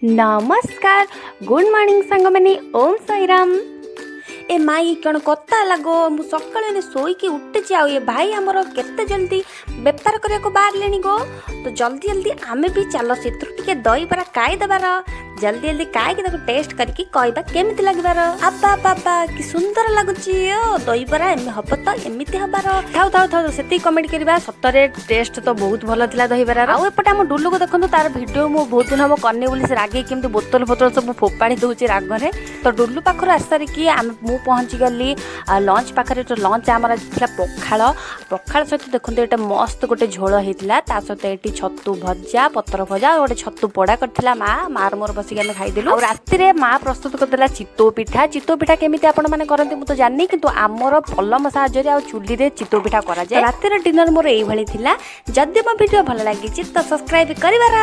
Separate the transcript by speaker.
Speaker 1: नमस्कार good morning सांग मैंने ओम साईराम। ए माई कौन कता लगो मु सकाଳେ शोईकी उठिची आ ये भाई आमर केते जल्दी बेपार करने को बाहर लेनी गो। तो जल्दी जल्दी आमे भी चलो से टे दही बरा खाई देबार जल्दी जल्दी खाई टेस्ट करके कहबा केमिति लागबार। अब्बा बाबा कि सुंदर लगुची ओ दही बरा एमे हब तो एमिति हबार। थाउ थाउ थाउ सेति कमेंट करबा सतरे टेस्ट तो बहुत भलो थिला दही बरा। आ एपटे हम डुल्लू को देखंतु तार वीडियो मु बहुत दिन हम करने बोली से रागे केमति बोतल बोतल सब फोपाड़ी दउची रागरे। तो डुल्लू पाखर आसार कि मु पहुँची गली लंच पाखे। तो लंच आमर था पखाड़ पखाड़ सहित देखते ये मस्त गोटे झोल होता ता सहित ये छतु भजा पतर भजा गोटे छतु पोड़ा करथिला मार मोर बसिक आम खाईदेलु। और राति माँ प्रस्तुत करदेला चितौ पिठा। चितौ पिठा केमिति आपण माने करंती मु तो जाननी किंतु आमर पलम साहाय्य आ चुली रे चितौ पिठा करा जाय। रातिर डिनर मोर एई भली थिला। जदि मो वीडियो भल लागिछि तो सब्सक्राइब करिवार।